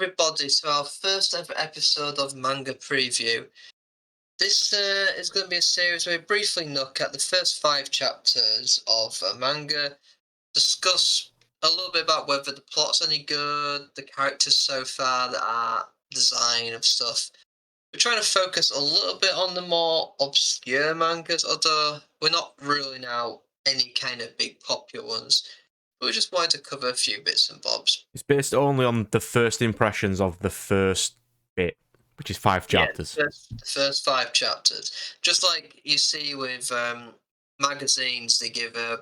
everybody to our first ever episode of Manga Preview. This is going to be a series where we briefly look at the first 5 chapters of a manga, discuss a little bit about whether the plot's any good, the characters so far, the art, design of stuff. We're trying to focus a little bit on the more obscure mangas, although we're not ruling out any kind of big popular ones. We just wanted to cover a few bits and bobs. It's based only on the first impressions of the first bit, which is 5 chapters. Yeah, the first 5 chapters. Just like you see with magazines, they give a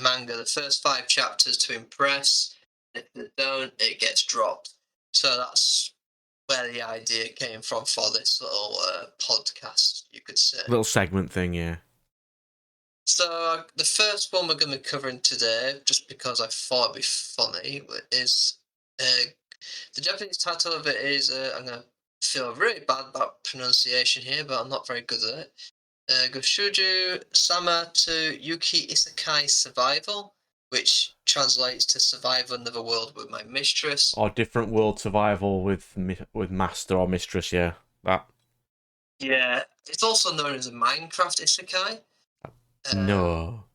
manga the first 5 chapters to impress. If they don't, it gets dropped. So that's where the idea came from for this little podcast, you could say. Little segment thing, yeah. So the first one we're going to be covering today, just because I thought it'd be funny, is the Japanese title of it is I'm going to feel really bad about pronunciation here, but I'm not very good at it. Goshuju Sama to Yuki Isekai Survival, which translates to Survive Another World with My Mistress. Or Different World Survival with Master or Mistress, yeah. That. Yeah, it's also known as a Minecraft Isekai. No.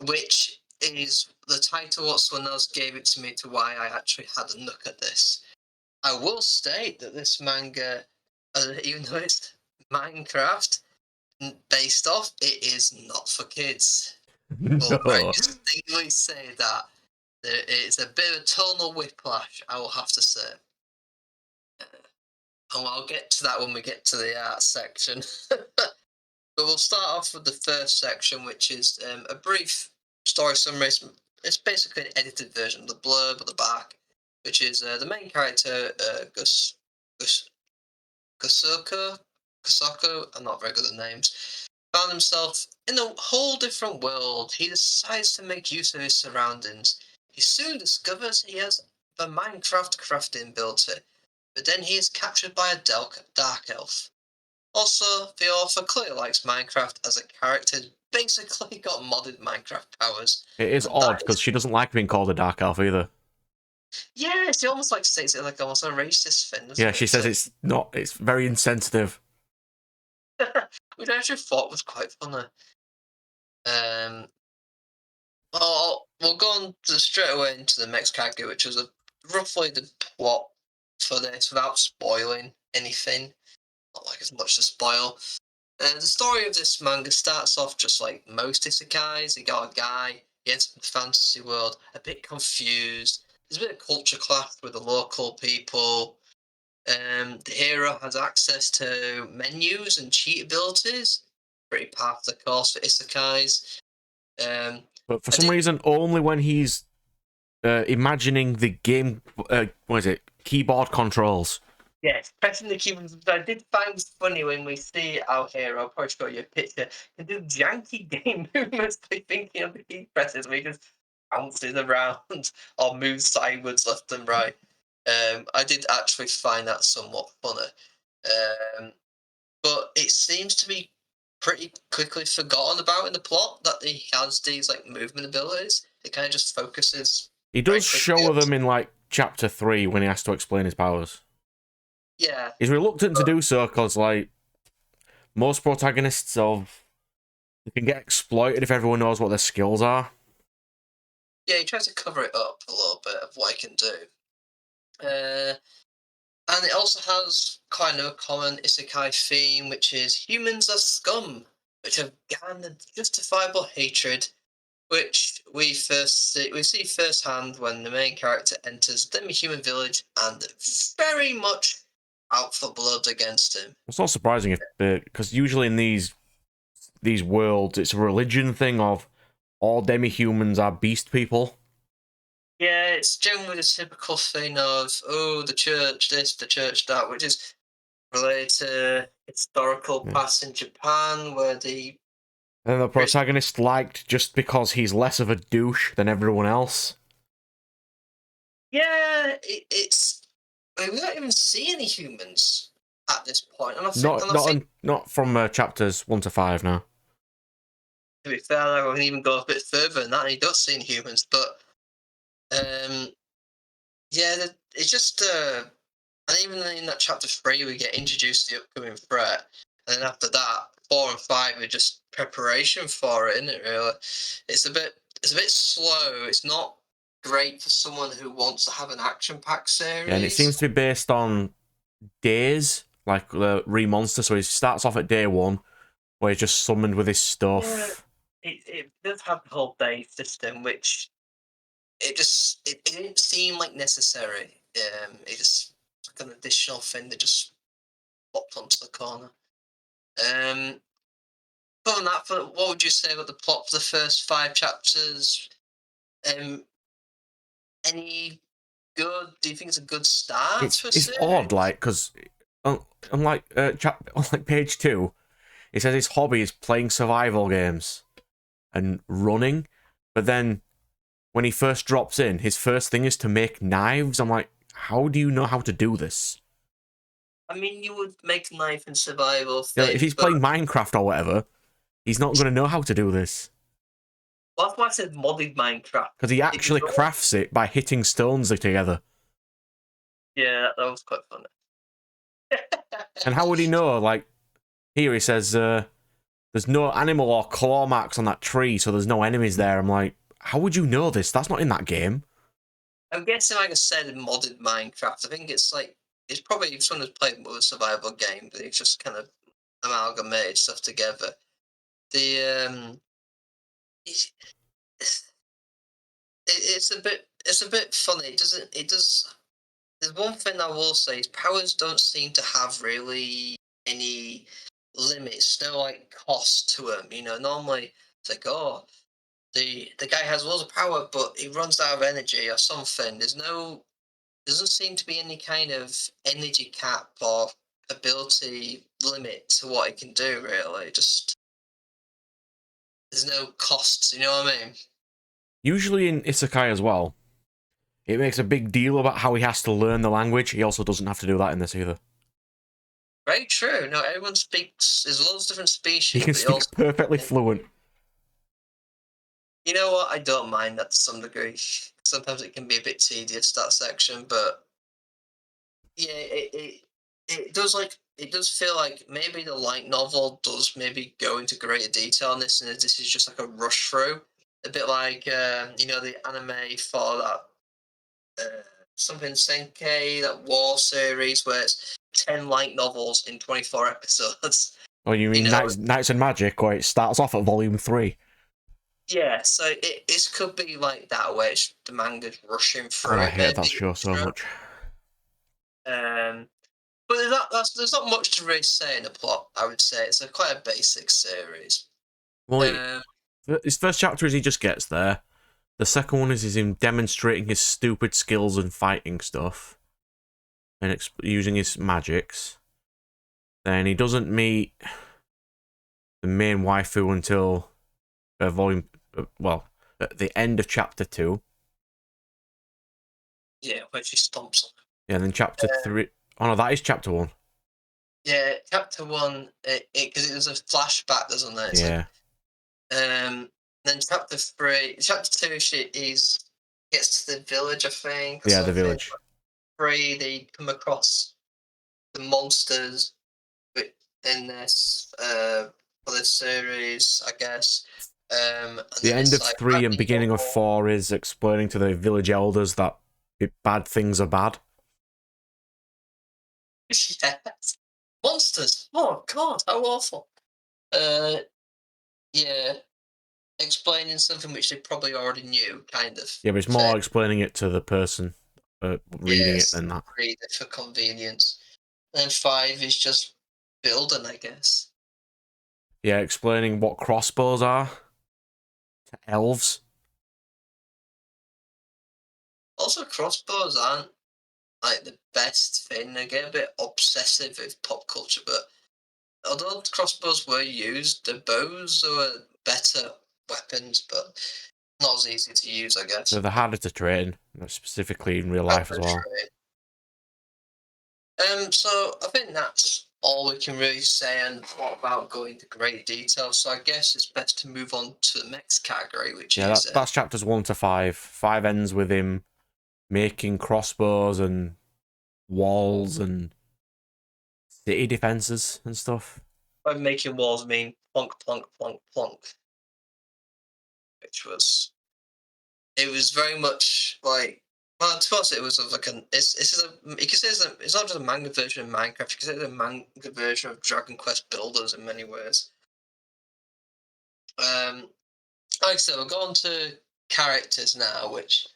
Which is the title what someone else gave it to me to why I actually had a look at this. I will state that this manga, even though it's Minecraft based off, it is not for kids. No. I distinctly say that. It's a bit of a tonal whiplash, I will have to say. And I'll get to that when we get to the art section. But we'll start off with the first section, which is a brief story summary. It's basically an edited version of the blurb at the back, which is the main character, Kosoko, I'm not very good at names, found himself in a whole different world. He decides to make use of his surroundings. He soon discovers he has the Minecraft crafting ability, but then he is captured by a dark elf. Also, the author clearly likes Minecraft as a character. Basically got modded Minecraft powers. It is odd, because she doesn't like being called a dark elf either. Yeah, she almost like states it like almost a racist thing, doesn't Yeah, it? she says it's not, it's very insensitive. Which I actually thought was quite funny. Well, we'll go on straight away into the next character, which was roughly the plot for this without spoiling anything. Not like as much to spoil. The story of this manga starts off just like most isekais. You got a guy, he ends up in the fantasy world, a bit confused. There's a bit of culture clash with the local people. The hero has access to menus and cheat abilities. Pretty par for the course for isekais. But for some reason, only when he's imagining the game, keyboard controls. Yes, pressing the keyboard. I did find it funny when we see our hero, I'll probably show you a picture, and do janky game movements by thinking of the key presses where he just bounces around or moves sideways left and right. I did actually find that somewhat funny. But it seems to be pretty quickly forgotten about in the plot that he has these like movement abilities. It kind of just focuses. He does show them in like chapter 3 when he has to explain his powers. Yeah. He's reluctant to do so because, like, most protagonists they can get exploited if everyone knows what their skills are. Yeah, he tries to cover it up a little bit of what he can do. And it also has kind of a common isekai theme, which is humans are scum, which have garnered justifiable hatred, which we see firsthand when the main character enters the human village and very much out for blood against him. It's not surprising if, because usually in these worlds, it's a religion thing of all demi-humans are beast people. Yeah, it's generally the typical thing of, the church this, the church that, which is related to historical past in Japan, where the protagonist liked just because he's less of a douche than everyone else. Yeah, it's. I mean, we don't even see any humans at this point. And Not from chapters 1 to 5 now. To be fair, I can even go a bit further than that, and he does see any humans. But, yeah, it's just and even in that chapter 3, we get introduced to the upcoming threat, and then after that, 4 and 5 are just preparation for it, isn't it? Really, it's a bit slow. It's not great for someone who wants to have an action-packed Yeah, and it seems series. to be based on days, like the re-monster. So he starts off at day 1, where he's just summoned with his Yeah, stuff. it does have the whole day system, which it didn't seem like necessary. It just like an additional thing that just popped onto the corner. Um, Other than that, what would you say about the plot for the first 5 chapters? Um, any good? Do you think it's a good start to a It's odd, series? like, because on like page 2, it says his hobby is playing survival games and running, but then when he first drops in, his first thing is to make knives. I'm like, how do you know how to do this? I mean, you would make a knife and survival You know, if thing, he's but playing Minecraft or whatever, he's not going to know how to do this. well, that's why I said modded Minecraft. Because he It was actually crafts it by hitting stones together. yeah, that was quite funny. And how would he know? Like, here he says, there's no animal or claw marks on that tree, so there's no enemies there. I'm like, how would you know this? That's not in that game. I'm guessing, like I said, in modded Minecraft, I think it's probably someone who's played with a survival game, but it's just kind of amalgamated stuff together. The it's, it's a bit funny. It does. There's one thing I will say: his powers don't seem to have really any limits. No like cost to them. You know, normally it's like, oh, the guy has loads of power, but he runs out of energy or something. Doesn't seem to be any kind of energy cap or ability limit to what it can do. Really, just there's no costs. You know what I mean? Usually in Isekai as well, it makes a big deal about how he has to learn the language. He also doesn't have to do that in this either. Very true. No, everyone speaks. There's loads of different He species, can but they all speak perfectly fluent. You know what? I don't mind that to some degree. Sometimes it can be a bit tedious, that section, but yeah, it does it does feel like maybe the light novel does maybe go into greater detail on this, and this is just like a rush through, a bit like you know, the anime for that something Senkai, that war series where it's 10 light novels in 24 episodes. Oh, you You mean know, Knights and Magic, where it starts off at volume 3? yeah. So it could be like that, where it's, the manga's rushing God, through I it, hated that maybe. show so much. But there's not much to really say in the plot. I would say it's quite a basic series. Well, Um, his first chapter is he just gets there. The second one is him demonstrating his stupid skills and fighting stuff and using his magics. Then he doesn't meet the main waifu until at the end of chapter 2. yeah, where she stomps on him. Yeah, then chapter 3. Oh no, that is chapter 1. Yeah, chapter 1, because it was a flashback, doesn't it? It's Yeah. then chapter 3, chapter 2, she gets to the village, I think, or Yeah, the something. village. 3, they come across the monsters in this for this series, I guess. And The then end it's of like 3 and beginning of 4 is explaining to the village elders that bad things are bad. yes. Monsters. Oh God, how awful. Uh, yeah, explaining something which they probably already knew, kind of. Yeah, but it's Fair. more explaining it to the person reading it Yes, than that. read it for convenience. And then 5 is just building, I guess. Yeah, explaining what crossbows are to elves. Also, crossbows aren't like the best thing. They get a bit obsessive with pop culture, but although crossbows were used, the bows were better weapons, but not as easy to use, I guess. They're harder to train, specifically in real life as well. So I think that's all we can really say, and what about going into great detail. So I guess it's best to move on to the next category, which Yeah, is that's chapters 1 to 5. 5 ends with him making crossbows and walls and city defenses and stuff. By making walls mean plonk, plonk, plonk, plonk, which was it was very much like. Well, to us, it was like an. It's a. You can say it's not just a manga version of Minecraft. You can say it's a manga version of Dragon Quest Builders in many ways. Like I said, we'll go on to characters now. Which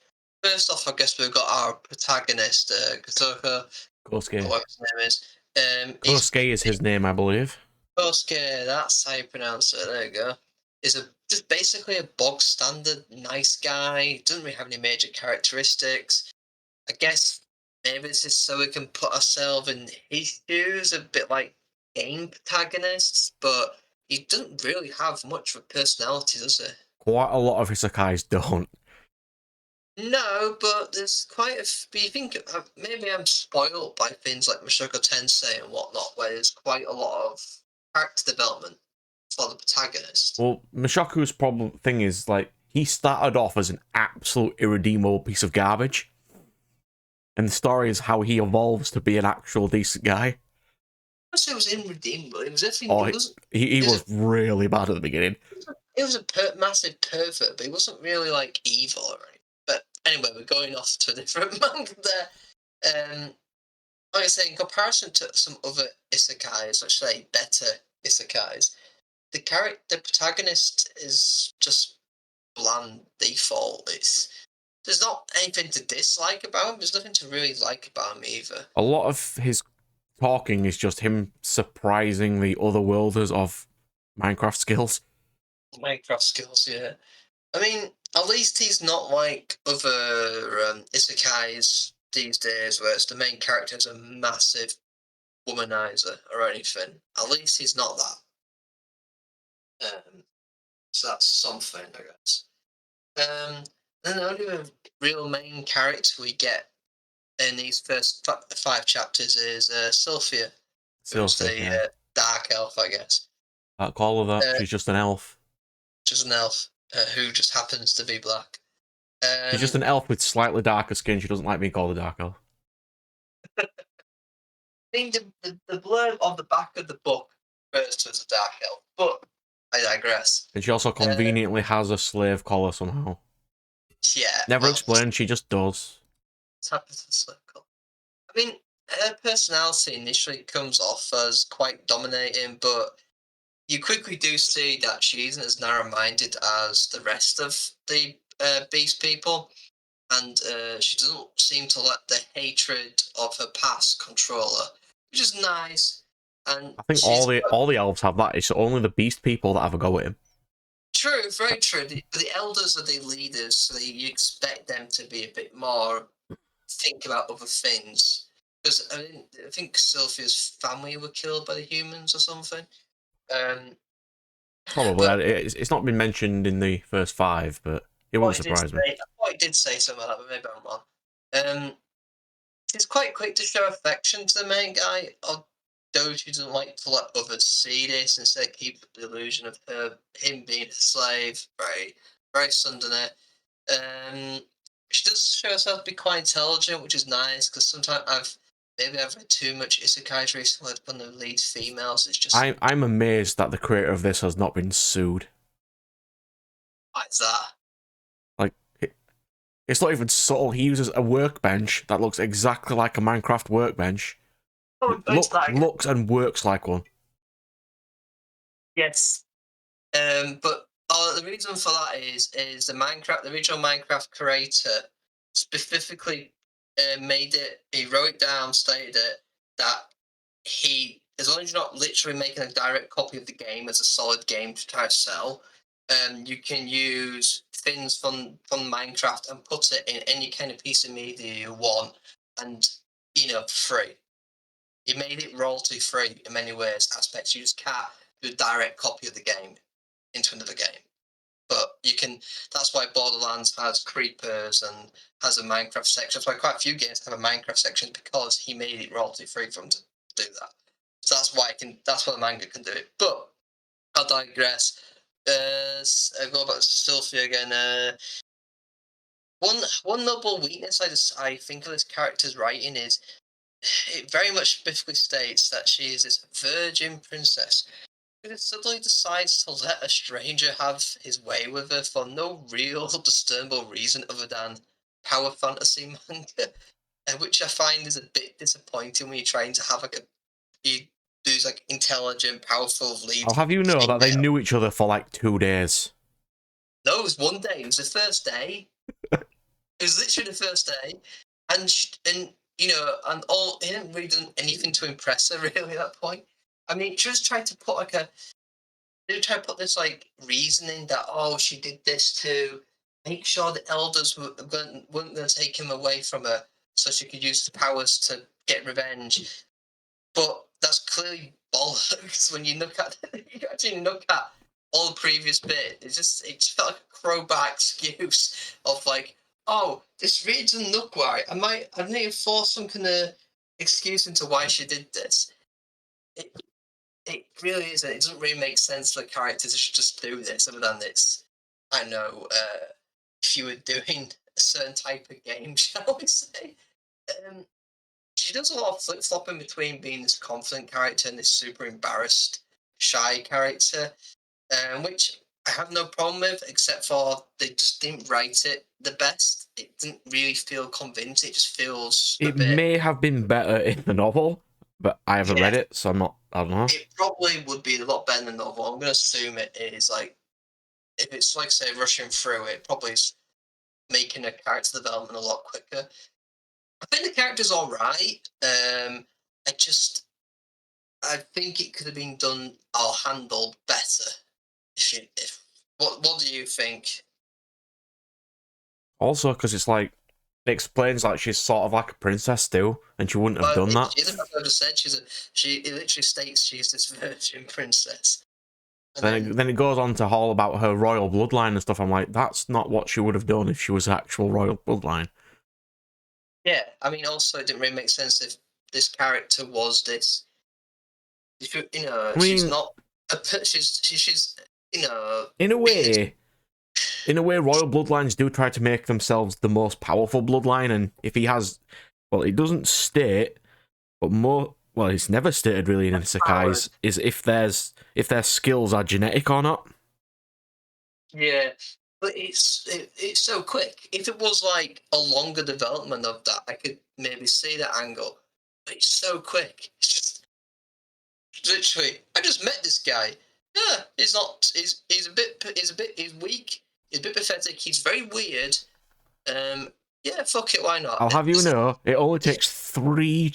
first off, I guess we've got our protagonist, Kotoka, Kosuke. whatever his name is. Kosuke is his name, I believe. Kosuke, that's how you pronounce it. There you go. Is just basically a bog standard nice guy. Doesn't really have any major characteristics. I guess maybe this is so we can put ourselves in his shoes, a bit like game protagonists, but he doesn't really have much of a personality, does he? Quite a lot of isekais don't. No, but there's quite a. But you think maybe I'm spoiled by things like Mushoku Tensei and whatnot, where there's quite a lot of character development for the protagonist. Well, Mishaku's problem thing is, like, he started off as an absolute irredeemable piece of garbage. And the story is how he evolves to be an actual decent guy. I say it was irredeemable. It was definitely. Oh, It was. he was really bad at the beginning. It was a massive pervert, but he wasn't really like evil or anything. But anyway, we're going off to a different manga there. Like I say, in comparison to some other isekais, let's say better isekais, the protagonist is just bland default. There's not anything to dislike about him. There's nothing to really like about him either. A lot of his talking is just him surprising the otherworlders of Minecraft skills. Minecraft skills, yeah. I mean, at least he's not like other isekais these days, where it's the main character is a massive womanizer or anything. At least he's not that. So that's something, I guess. Then the only real main character we get in these first five chapters is Sylphia, who's the dark elf, I guess. Can't call her that. She's just an elf. Just an elf who just happens to be black. She's just an elf with slightly darker skin. She doesn't like being called a dark elf. I think the blurb on the back of the book refers to as a dark elf, but I digress. And she also conveniently has a slave collar somehow. Yeah. Never explained, she just does. It happens to slave collar. I mean, her personality initially comes off as quite dominating, but you quickly do see that she isn't as narrow-minded as the rest of the beast people, and she doesn't seem to let the hatred of her past control her, which is nice. And I think all the elves have that. It's only the beast people that have a go at him. True, very true. The elders are the leaders, so you expect them to be a bit more think about other things. Because I think Sylphia's family were killed by the humans or something. Probably. It's not been mentioned in the first five, but it wouldn't surprise me. I thought he did say something like that, but maybe I'm wrong. He's quite quick to show affection to the main guy, although she doesn't like to let others see this, instead keep the illusion of him being a slave. Very, very Sundaner. She does show herself to be quite intelligent, which is nice, because sometimes I've read too much isekais recently when the lead females. It's just I'm amazed that the creator of this has not been sued. why is that? Like, it's not even subtle. He uses a workbench that looks exactly like a Minecraft workbench. Looks and works like one. Yes. But the reason for that is the original Minecraft creator specifically made it. He wrote it down, stated it that as long as you're not literally making a direct copy of the game as a solid game to try to sell, you can use things from Minecraft and put it in any kind of piece of media you want, and free. He made it royalty free in many ways. Aspects you just can't do a direct copy of the game into another game. But you can. That's why Borderlands has creepers and has a Minecraft section. That's why quite a few games have a Minecraft section, because he made it royalty free for them to do that. So that's why That's why the manga can do it. But I'll digress. I go back to Sylphia again. one notable weakness I think of this character's writing is it very much specifically states that she is this virgin princess who suddenly decides to let a stranger have his way with her for no real discernible reason other than power fantasy manga, which I find is a bit disappointing when you're trying to have like a you these like intelligent, powerful lead I'll have you know that they female. knew each other for like 2 days. No, it was one day. It was the first day. It was literally the first day, and and all he hadn't really done anything to impress her really at that point. I mean, she just tried to put like a they try to put this like reasoning that she did this to make sure the elders weren't going to take him away from her, so she could use the powers to get revenge. But that's clearly bollocks when you look at you actually look at all the previous bit. It just felt like a crowbar excuse of like, oh, this really doesn't look right. I need to force some kind of excuse into why she did this. It it really isn't. It doesn't really make sense for the characters to just do this other than this. I don't know, if you were doing a certain type of game, shall we say. Um, she does a lot of flip flopping between being this confident character and this super embarrassed, shy character, which I have no problem with, except for they just didn't write it the best. It didn't really feel convincing. It just feels a It bit. may have been better in the novel, but I haven't Yeah, read it, so I don't know. it probably would be a lot better than the novel. I'm going to assume it is like if it's like say rushing through it, probably is making a character development a lot quicker. I think the character's all right. I just I think it could have been done or handled better. If what do you think? Also, because it's like, it explains like she's sort of like a princess too, and she wouldn't have Well, done that. she is. As I just said, she. It literally states she's this virgin princess, and Then it goes on to all about her royal bloodline and stuff. I'm like, that's not what she would have done if she was actual royal bloodline. yeah. I mean, also, it didn't really make sense if this character was this. I She's mean, not she's you know in a being this. way, royal bloodlines do try to make themselves the most powerful bloodline, and if he has, well, it doesn't state, but more, well, it's never stated really in isekais, is if their skills are genetic or not. Yeah, but it's so quick. If it was like a longer development of that, I could maybe see that angle. But it's so quick. It's just literally. I just met this guy. Yeah, he's not. He's weak. He's a bit pathetic. He's very weird. Yeah, fuck it. Why not? I'll have you know, it only takes 3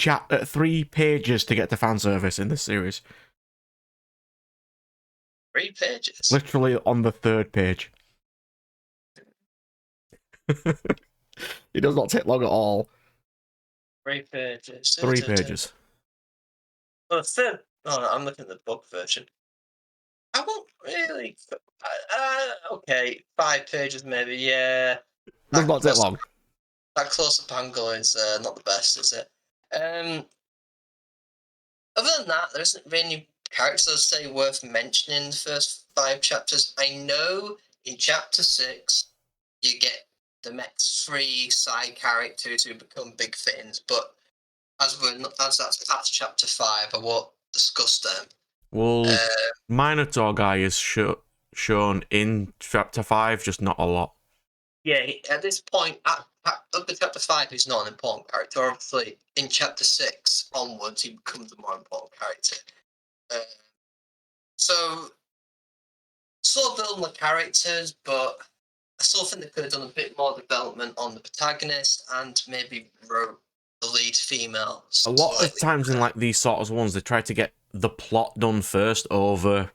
pages to get to fan service in this series. 3 pages. Literally on the 3rd page. It does not take long at all. 3 pages. 3 pages. Oh, third. Oh, no, I'm looking at the book version. I won't really. Okay, 5 pages maybe. Yeah, Does that not take long. that close-up angle is not the best, is it? Other than that, there isn't really any characters I'd say worth mentioning in the first 5 chapters. I know in chapter 6 you get the next 3 side characters who become big things, but as that's past chapter 5, I won't discuss them. Well, Minotaur guy is shown in chapter 5, just not a lot. Yeah, at this point, up to chapter 5, he's not an important character. Obviously, in chapter 6 onwards, he becomes a more important character. Uh, so, sort of building the characters, but I still think they could have done a bit more development on the protagonist and maybe wrote the lead female A lot of slightly times in better. like these sort of ones, they try to get the plot done first over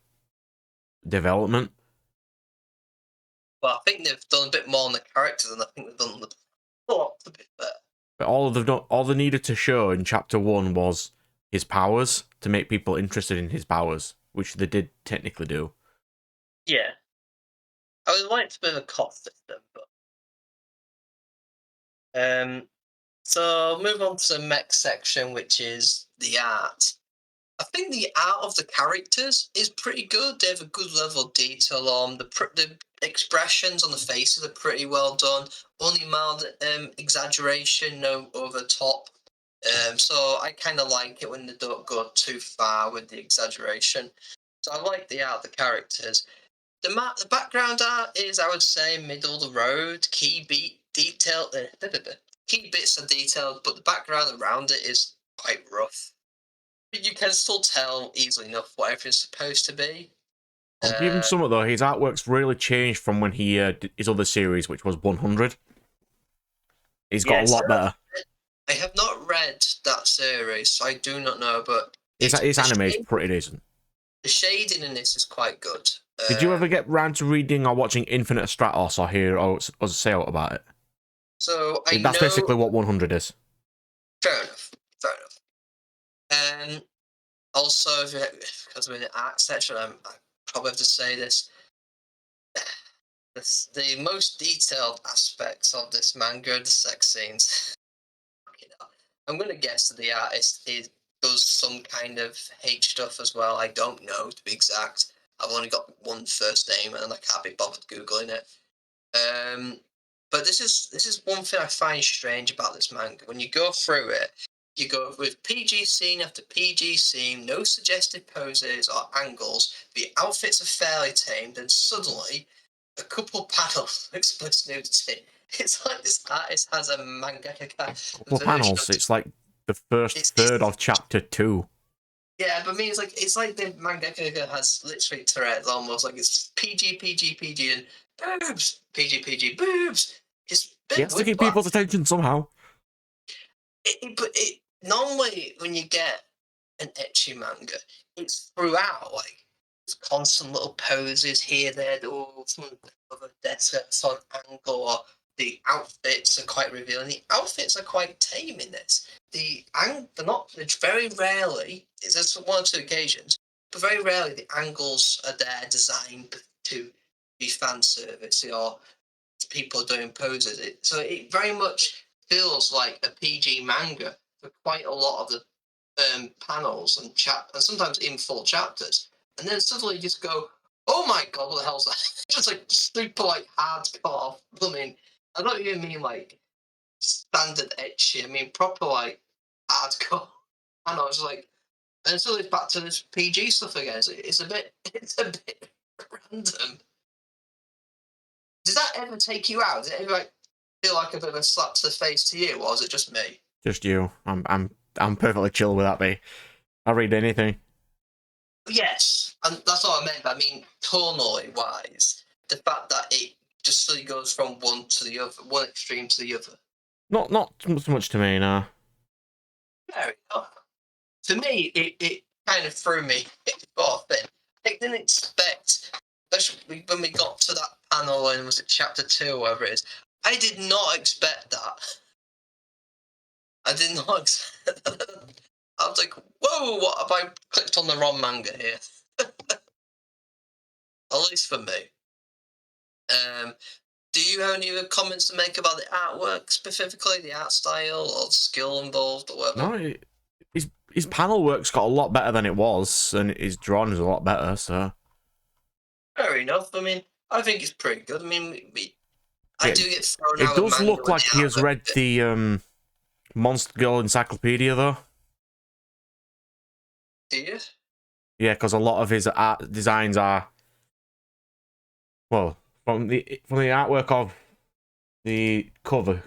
development. But I think they've done a bit more on the characters, and I think they've done the plot a bit better. But all they needed to show in chapter 1 was his powers to make people interested in his powers, which they did technically do. Yeah. I would like to be a cop system, but so move on to the mech section, which is the art. I think the art of the characters is pretty good. They have a good level of detail on the expressions on the faces are pretty well done. Only mild exaggeration, no over top. So I kind of like it when they don't go too far with the exaggeration. So I like the art of the characters. The background art is, I would say, middle of the road. Key bits are detailed, but the background around it is quite rough. But you can still tell easily enough what everything's supposed to be. I'll give him some though. His artwork's really changed from when he did his other series, which was 100. He's got a Yes, lot better. I have not read that series, so I do not know. But His anime is pretty decent. The shading in this is quite good. Did you ever get round to reading or watching Infinite Stratos or hear or say out about it? So That's basically what 100 is. Fair enough. Fair enough. And also, because I'm in the art section, I probably have to say this. The most detailed aspects of this manga are the sex scenes. I'm going to guess that the artist does some kind of H stuff as well. I don't know, to be exact. I've only got one first name and I can't be bothered googling it. But this is one thing I find strange about this manga. When you go through it, you go with PG scene after PG scene, no suggestive poses or angles. The outfits are fairly tame, and suddenly, a couple panels of explicit nudity. It's like this artist has a mangaka Couple panels. It's like the first third of chapter 2. Yeah, but I mean, it's like the mangaka has literally Tourette's almost. Like it's PG, PG, PG, and boobs, PG, PG, boobs. It's He has to keep people's attention somehow. But normally when you get an ecchi manga, it's throughout. Like it's constant little poses here, there, someone of a desk at some angle, or the outfits are quite revealing. The outfits are quite tame in this. They're not. It's very rarely. It's just one or two occasions, but very rarely the angles are there designed to be fan service or people doing poses. So it very much feels like a PG manga for quite a lot of the panels and and sometimes even full chapters. And then suddenly you just go, "Oh my god, what the hell's that?" Just like super like hardcore blooming. I don't even mean like standard ecchi. I mean proper like hardcore. I know it's like, and so it's back to this PG stuff again. It's a bit, it's a bit random. Does that ever take you out? Does it ever like feel like a bit of a slap to the face to you, or is it just me? Just you. I'm perfectly chill with that, mate. I'll read anything. Yes, and that's what I meant. I mean, tonally wise, the fact that it just suddenly goes from one to the other, one extreme to the other. Not so much to me, no. Fair enough. To me, it kind of threw me off. I didn't expect, especially when we got to that panel and was it chapter 2 or whatever it is. I did not expect that. I did not expect that. I was like, whoa, what have I clicked on the wrong manga here? At least for me. Do you have any other comments to make about the artwork specifically, the art style or the skill involved or whatever? No, his panel work's got a lot better than it was, and his drawing is a lot better, so... Fair enough. I mean, I think it's pretty good. I mean, I do get thrown It out does of manga look when like the he has artwork read the Monster Girl Encyclopedia, though. Do you? Yeah, because a lot of his art designs are... Well, from the artwork of the cover,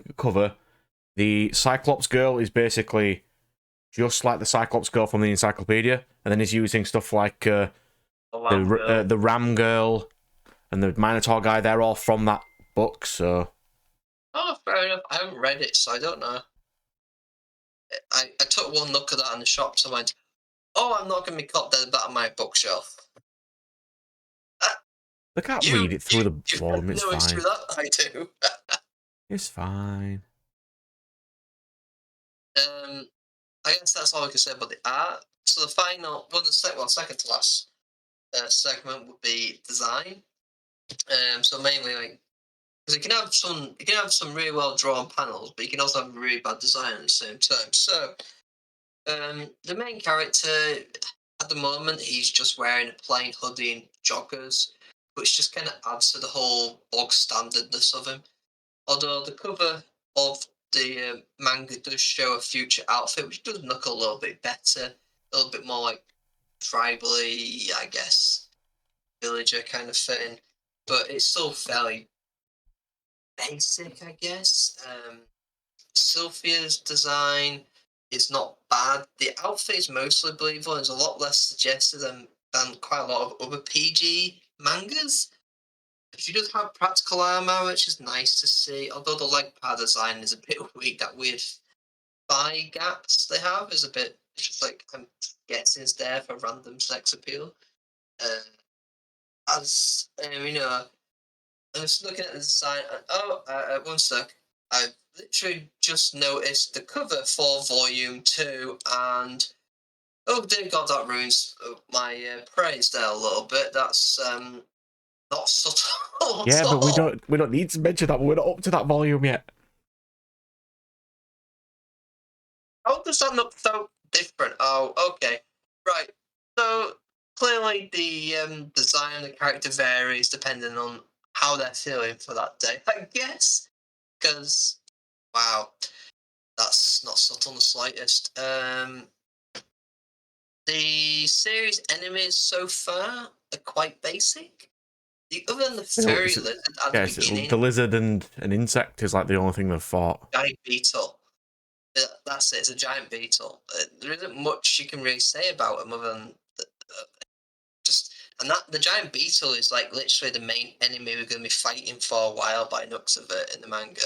the Cyclops girl is basically just like the Cyclops girl from the encyclopedia, and then he's using stuff like the Ram girl and the Minotaur guy. They're all from that book, so... Oh, fair enough. I haven't read it, so I don't know. I took one look at that in the shops and went, oh, I'm not going to be caught dead about my bookshelf. They can't read it through the volume, it's fine. That I do. It's fine. I guess that's all I can say about the art. So the final, second to last segment would be design. So mainly like, because you can have some really well drawn panels, but you can also have really bad design at the same time. So the main character, At the moment, he's just wearing a plain hoodie and joggers, which just kind of adds to the whole bog standardness of him. Although the cover of the manga does show a future outfit, which does look a little bit better, a little bit more like tribally, I guess, villager kind of thing. But it's still fairly basic, I guess. Sylvia's design is not bad. The outfit is mostly believable. It's a lot less suggestive than quite a lot of other PG mangas. She does have practical armor, which is nice to see. Although the leg pad design is a bit weak, that weird thigh gaps they have is a bit. It's just like I'm guessing it's there for random sex appeal. Uh, as you know, I was looking at the design. One sec. I've literally just noticed the cover for Volume 2, and oh dear God, that ruins my praise there a little bit. That's not subtle at Yeah, but we all. don't need to mention that. We're not up to that volume yet. How does that look so different? Oh, okay. Right. So clearly the design of the character varies depending on how they're feeling for that day, I guess. Because, wow, that's not subtle in the slightest. The series enemies so far are quite basic. Other than the You know, furry lizard at the yes, beginning, the lizard and an insect is like the only thing they've fought. giant beetle. That's it. It's a giant beetle. There isn't much you can really say about him other than just and that the giant beetle is like literally the main enemy we're going to be fighting for a while by looks of it in the manga,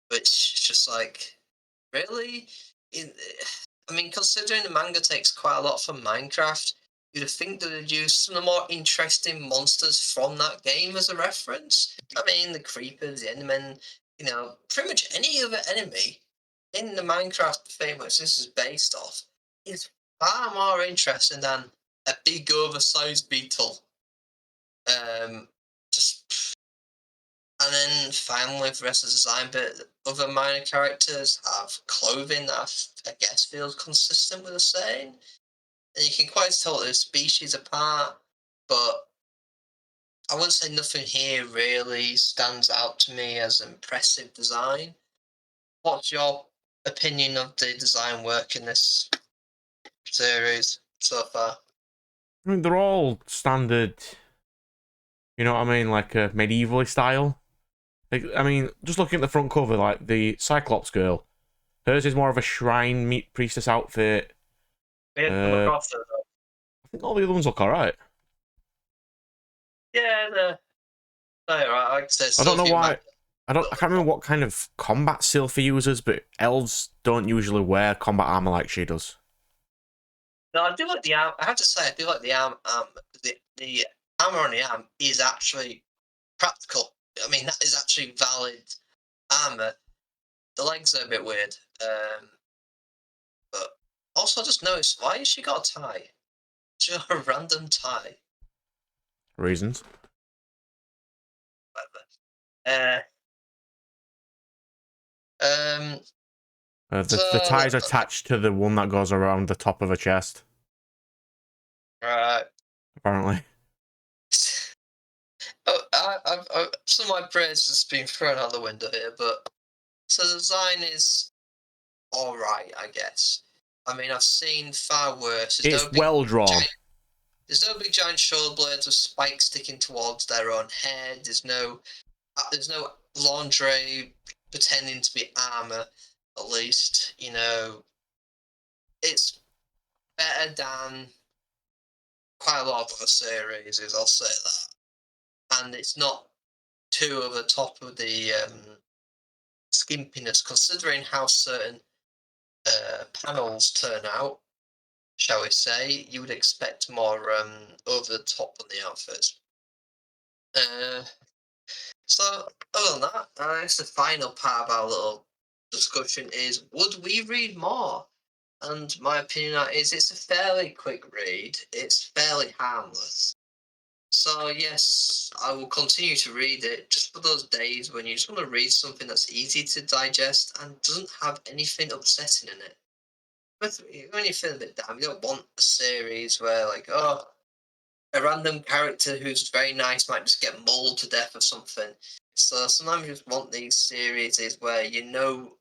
which is just like really. In, I mean, considering the manga takes quite a lot from Minecraft, you'd think that they'd use some of the more interesting monsters from that game as a reference. I mean, the creepers, the endermen, pretty much any other enemy in the Minecraft thing which this is based off is far more interesting than a big oversized beetle. Um, just and then finally, the rest of the design bit, other minor characters have clothing that I guess feels consistent with the saying, and you can quite tell they're species apart. But I wouldn't say nothing here really stands out to me as impressive design. What's your opinion of the design work in this series so far? I mean, they're all standard. You know what I mean, like a medievally style. Like, I mean, just looking at the front cover, like the Cyclops girl, hers is more of a shrine meet priestess outfit. We have come Uh, across it. I think all the other ones look alright. Yeah, they're right. Like I said, I still don't a know few why. I can't remember what kind of combat Sylphie uses, but elves don't usually wear combat armor like she does. No, I do like the arm. I have to say, I do like the arm. The armor on the arm is actually practical. I mean, that is actually valid armor. The legs are a bit weird, but also I just noticed why has she got a tie? She got a random tie. Reasons. Whatever. Um. The So tie's attached to the one that goes around the top of her chest, right. apparently. Some of my praise has been thrown out the window here, but so the design is all right, I guess. I mean, I've seen far worse. It's well drawn. There's no big giant shoulder blades with spikes sticking towards their own head. There's no lingerie pretending to be armor. At least it's better than quite a lot of other series. I'll say that, and it's not too over the top of the skimpiness, considering how certain panels turn out. Shall we say? You would expect more over the top on the outfits. Uh, So, other than that, I guess the final part of our little discussion is would we read more? And my opinion on it is it's a fairly quick read, it's fairly harmless. So, yes, I will continue to read it just for those days when you just want to read something that's easy to digest and doesn't have anything upsetting in it. when you feel a bit down, you don't want a series where like, oh, a random character who's very nice might just get mauled to death or something. So sometimes you just want these series where you know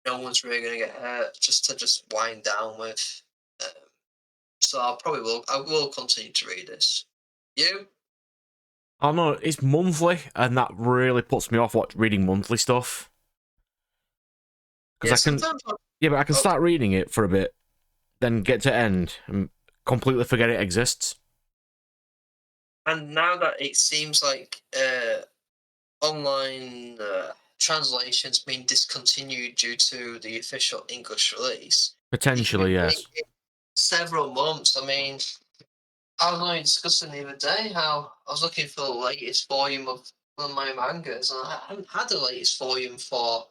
no one's really going to get hurt, just to just wind down with. Um, so I will continue to read this. You? I don't know, it's monthly, and that really puts me off reading monthly stuff. Because Yeah, I can, sometimes. yeah, but I can Oh, start reading it for a bit, then get to end and completely forget it exists. and now that it seems like online translation's been discontinued due to the official English release, you can be Potentially, yes. waiting several months. I mean, I was only discussing the other day how I was looking for the latest volume of one of my mangas, and I hadn't had the latest volume for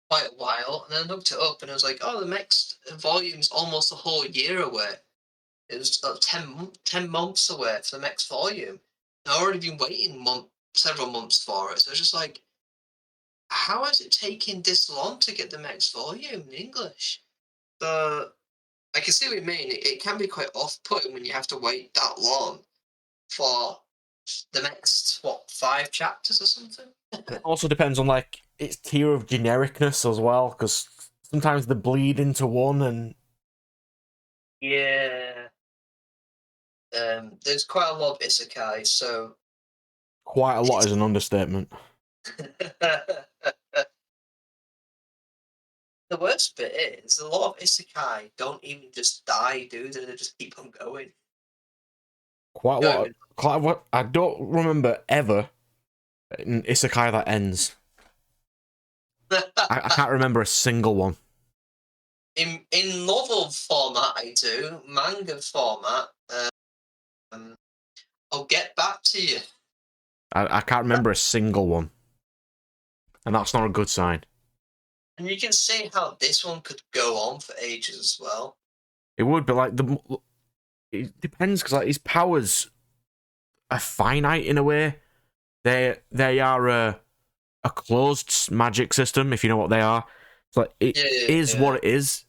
quite a while. And then I looked it up, and I was like, "Oh, the next volume's almost a whole year away. It was 10 months away for the next volume. And I've already been waiting several months for it. So it's just like, how is it taking this long to get the next volume in English?" So I can see what you mean. It can be quite off-putting when you have to wait that long for the next, what, 5 chapters or something? It also depends on like its tier of genericness as well, because sometimes they bleed into one, and Yeah. There's quite a lot of isekai, so quite a lot it's is an understatement. the worst bit is a lot of isekai don't even just die, do they? They just keep on going. Quite a Don't lot. even Quite what I don't remember ever an isekai that ends. I can't remember a single one. in novel format, I do. Manga format, um, I'll get back to you. I can't remember a single one, and that's not a good sign. And you can see how this one could go on for ages as well. It would be like it depends because like his powers are finite in a way. They are a closed magic system, if you know what they are. It's like it Yeah, yeah, is yeah. what it is.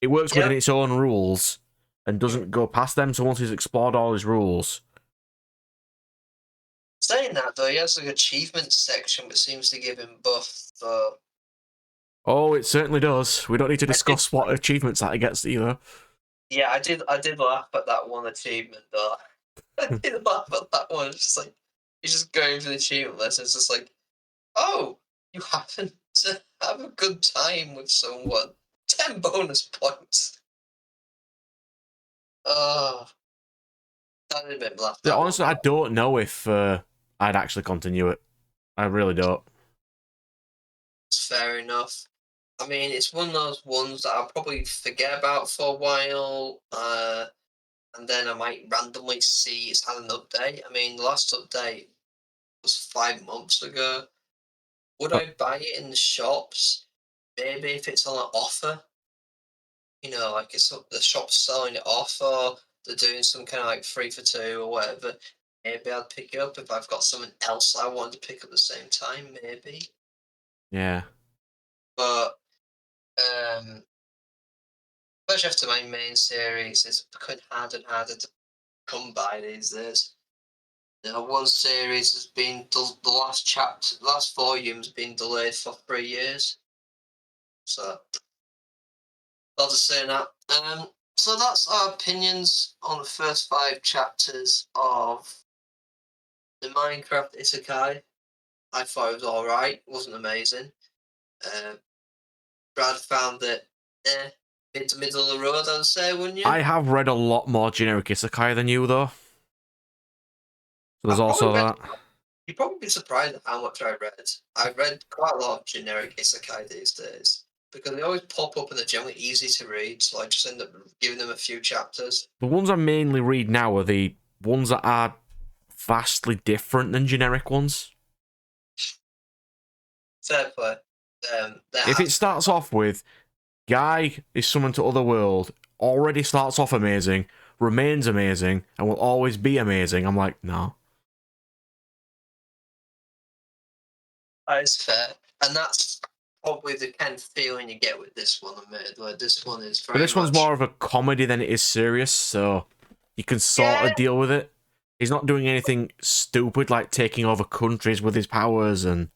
It works within Yep. its own rules and doesn't go past them. So once he's explored all his rules, Saying that though, he has an achievement section which seems to give him buff. So oh, it certainly does. We don't need to I did, discuss what achievements that he gets either. yeah, I did laugh at that one achievement though. I did laugh at that one. It's just like he's just going for the achievement list. It's just like, oh, you happen to have a good time with someone. 10 bonus points. Oh, that did make me laugh. Yeah, That one. honestly, I don't know if I'd actually continue it. I really don't. That's fair enough. I mean, it's one of those ones that I'll probably forget about for a while, and then I might randomly see it's had an update. I mean, the last update was 5 months ago. Would Uh, I buy it in the shops? Maybe if it's on an offer, like the shop's selling it off, or they're doing some kind of like 3 for 2 or whatever. Maybe I'd pick it up if I've got something else I wanted to pick up at the same time. Maybe, yeah. but um, especially after my main series, it's becoming harder and harder to come by these days. One series has been the last chapter, the last volume's been delayed for 3 years. So I'll just say that. So that's our opinions on the first 5 chapters of the Minecraft Isekai. I thought it was all right. It wasn't amazing. Uh, Brad found it mid to middle of the road, I'd say, wouldn't you? I have read a lot more generic isekai than you, though. So there's I've probably also read. that. You'd probably be surprised at how much I read. I read quite a lot of generic isekai these days because they always pop up and they're generally easy to read. So I just end up giving them a few chapters. The ones I mainly read now are the ones that are vastly different than generic ones. Fair play. There If it has starts off with guy is summoned to other world, already starts off amazing, remains amazing, and will always be amazing, I'm like, no. that is fair, and that's probably the kind of feeling you get with this one, mate. Like this one is But very this one's much. more of a comedy than it is serious, so you can sort Yeah, of deal with it. He's not doing anything stupid like taking over countries with his powers and.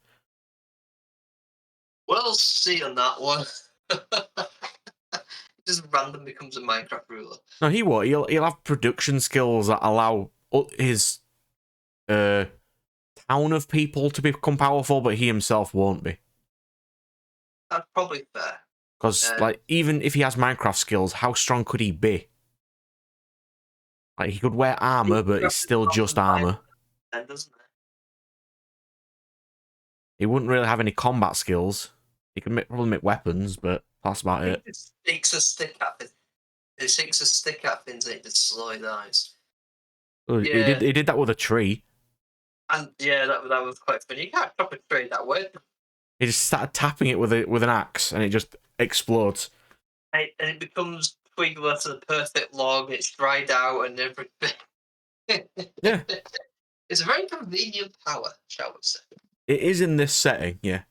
we'll see on that one. Just random becomes a Minecraft ruler. No, he won't. He'll have production skills that allow his town of people to become powerful, but he himself won't be. That's probably fair. Because like even if he has Minecraft skills, how strong could he be? Like he could wear armor, but it's still just armor. Then, doesn't it? He wouldn't really have any combat skills. He could probably make weapons, but that's about it. He sticks a stick at it. He sticks a stick at things and it just slowly dies. Well, Yeah. He did that with a tree. And yeah, that was quite funny. You can't chop a tree that way. He just started tapping it with an axe, and it just explodes. And it becomes twigless to the perfect log. It's dried out and everything. Yeah. It's a very convenient power, shall we say. It is in this setting, yeah.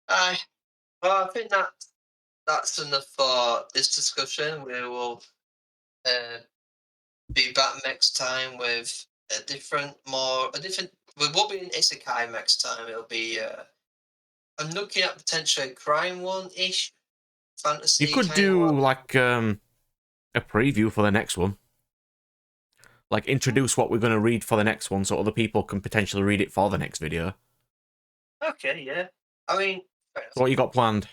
Well, I think that's enough for this discussion. We will be back next time with a different. We won't be an isekai next time. It'll be. I'm looking at potentially a crime one-ish fantasy. You could do like a preview for the next one. Like introduce what we're going to read for the next one, so other people can potentially read it for the next video. Okay, yeah. I mean, So what you got planned?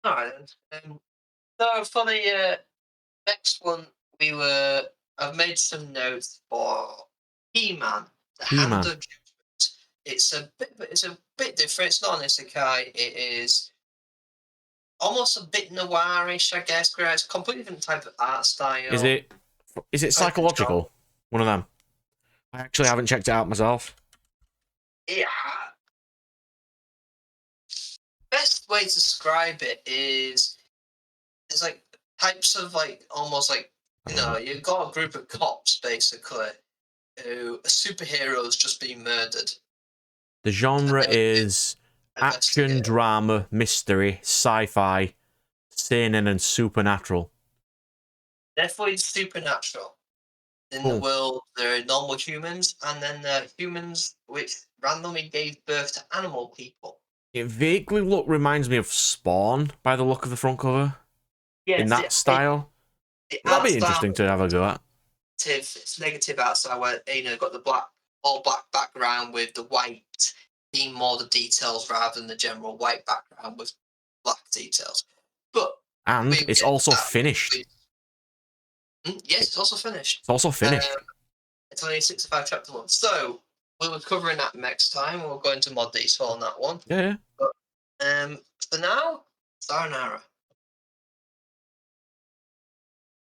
all right. So for the next one, I've made some notes for He-Man, the He-Man. Hand of Judgment. It's a bit different. It's not an isekai. It is almost a bit noirish, I guess. Where it's a completely different type of art style. Is it psychological? One of them. I actually haven't checked it out myself. Yeah. Best way to describe it is there's like types of like almost like you've got a group of cops basically who a superhero's just been murdered. The genre is action, drama, mystery, sci-fi, seinen, and supernatural. Definitely supernatural. In the world, there are normal humans, and then there are humans which randomly gave birth to animal people. It vaguely reminds me of Spawn by the look of the front cover. Yes, in that style. That'd be interesting to have a go at. It's negative outside where got the all black background with the white being more the details rather than the general white background with black details. And it's also finished. Yes, it's also finished. It's also finished. It's only 65 chapter 1. So we were covering that next time. We'll go into more detail on that one. Yeah. But for now, sayonara.